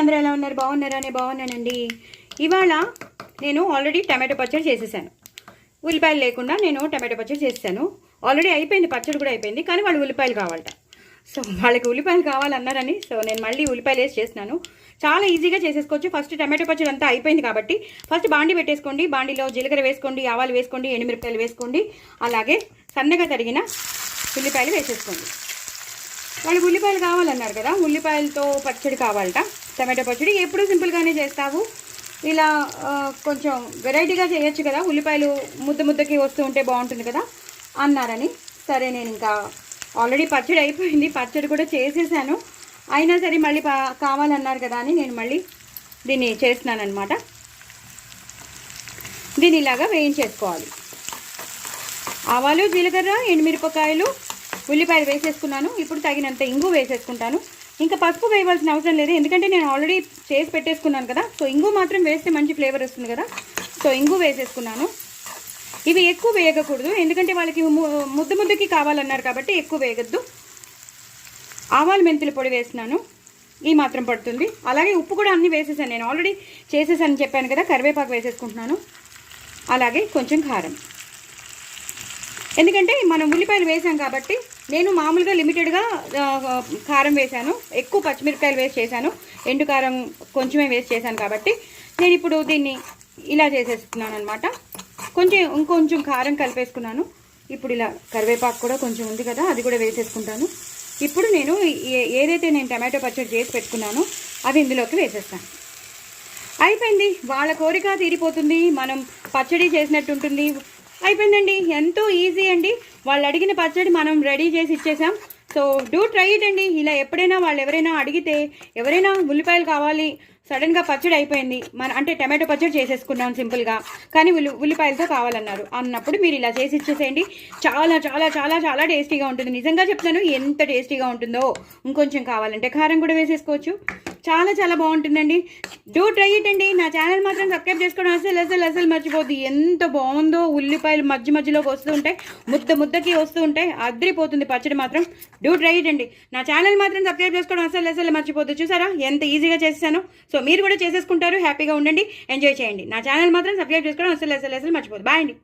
అందరూ ఎలా ఉన్నారు? బాగున్నారా? నేను బాగున్నానండి. ఇవాళ నేను ఆల్రెడీ టమాటో పచ్చడి చేసేసాను. ఉల్లిపాయలు లేకుండా నేను టమాటో పచ్చడి చేసేసాను. ఆల్రెడీ అయిపోయింది, పచ్చడి కూడా అయిపోయింది. కానీ వాళ్ళు ఉల్లిపాయలు కావాలట. సో వాళ్ళకి ఉల్లిపాయలు కావాలన్నారని సో నేను మళ్ళీ ఉల్లిపాయలు వేసి చేస్తున్నాను. చాలా ఈజీగా చేసేసుకోవచ్చు. ఫస్ట్ టమాటో పచ్చడి అంతా అయిపోయింది కాబట్టి ఫస్ట్ బాండి పెట్టేసుకోండి. బాండిలో జీలకర్ర వేసుకోండి, ఆవాలు వేసుకోండి, ఎండుమిరపకాయలు వేసుకోండి, అలాగే సన్నగా తరిగిన ఉల్లిపాయలు వేసేసుకోండి. వాళ్ళకి ఉల్లిపాయలు కావాలన్నారు కదా, ఉల్లిపాయలతో పచ్చడి కావాలట. టమాటో పచ్చడి ఎప్పుడు సింపుల్గానే చేస్తావు, ఇలా కొంచెం వెరైటీగా చేయొచ్చు కదా, ఉల్లిపాయలు ముద్ద ముద్దకి వస్తూ ఉంటే బాగుంటుంది కదా అన్నారని సరే నేను ఇంకా ఆల్రెడీ పచ్చడి అయిపోయింది, పచ్చడి కూడా చేసేసాను. అయినా సరే మళ్ళీ కావాలన్నారు కదా అని నేను మళ్ళీ దీన్ని చేస్తున్నాను అనమాట. దీన్ని ఇలాగా వేయించేసుకోవాలి. ఆవాలు, జీలకర్ర, ఎండుమిరపకాయలు, ఉల్లిపాయలు వేసేసుకున్నాను. ఇప్పుడు తగినంత ఇంగు వేసేసుకుంటాను. ఇంకా పసుపు వేయవలసిన అవసరం లేదు, ఎందుకంటే నేను ఆల్రెడీ చేసి పెట్టేసుకున్నాను కదా. సో ఇంగు మాత్రం వేస్తే మంచి ఫ్లేవర్ వస్తుంది కదా. సో ఇంగు వేసేసుకున్నాను. ఇవి ఎక్కువ వేయకూడదు, ఎందుకంటే వాళ్ళకి ముద్దకి కావాలన్నారు కాబట్టి ఎక్కువ వేయగద్దు. ఆవాలు, మెంతుల పొడి వేస్తున్నాను, ఈ మాత్రం పడుతుంది. అలాగే ఉప్పు కూడా అన్నీ వేసేసాను, నేను ఆల్రెడీ చేసేసాను చెప్పాను కదా. కరివేపాకు వేసేసుకుంటున్నాను, అలాగే కొంచెం కారం, ఎందుకంటే మనం ఉల్లిపాయలు వేసాం కాబట్టి. నేను మామూలుగా లిమిటెడ్గా కారం వేశాను, ఎక్కువ పచ్చిమిరపకాయలు వేసి చేశాను, ఎండు కారం కొంచెమే వేసి చేశాను కాబట్టి నేను ఇప్పుడు దీన్ని ఇలా చేసేస్తున్నాను అనమాట. ఇంకొంచెం కారం కలిపేసుకున్నాను. ఇప్పుడు ఇలా కరివేపాకు కూడా కొంచెం ఉంది కదా, అది కూడా వేసేసుకుంటాను. ఇప్పుడు నేను ఏదైతే నేను టమాటో పచ్చడి చేసి పెట్టుకున్నానో అది ఇందులోకి వేసేస్తాను. అయిపోయింది, వాళ్ళ కోరిక తీరిపోతుంది, మనం పచ్చడి చేసినట్టు ఉంటుంది. అయిపోయిందండి, ఎంతో ఈజీ అండి. వాళ్ళు అడిగిన పచ్చడి మనం రెడీ చేసి ఇచ్చేసాం. సో డూ ట్రై ఇట్ అండి. ఇలా ఎప్పుడైనా వాళ్ళు ఎవరైనా అడిగితే, ఎవరైనా ఉల్లిపాయలు కావాలి, సడన్గా పచ్చడి అయిపోయింది, అంటే టమాటో పచ్చడి చేసేసుకున్నాం సింపుల్గా, కానీ ఉల్లిపాయలతో కావాలన్నారు అన్నప్పుడు మీరు ఇలా చేసి ఇచ్చేసేయండి. చాలా చాలా చాలా చాలా టేస్టీగా ఉంటుంది. నిజంగా చెప్తాను, ఎంత టేస్టీగా ఉంటుందో. ఇంకొంచెం కావాలంటే కారం కూడా వేసేసుకోవచ్చు. చాలా చాలా బాగుంటుందండి. డూ ట్రై ఇట్ అండి. నా ఛానల్ మాత్రం సబ్స్క్రైబ్ చేసుకోవడం అసలు మర్చిపోద్ది. ఎంత బాగుందో, ఉల్లిపాయలు మధ్యలోకి వస్తూ ఉంటాయి, ముద్దకి వస్తూ ఉంటాయి, అద్రిపోతుంది పచ్చడి మాత్రం. డూ ట్రై ఇట్ అండి. నా ఛానల్ మాత్రం సబ్స్క్రైబ్ చేసుకోవడం అసలు మర్చిపోద్దు. చూసారా ఎంత ఈజీగా చేసేసాను. సో మీరు కూడా చేసేసుకుంటారు. హ్యాపీగా ఉండండి, ఎంజాయ్ చేయండి. నా ఛానల్ మాత్రం సబ్స్క్రైబ్ చేసుకోవడం అసలు మర్చిపోద్దు. బాయ్ అండి.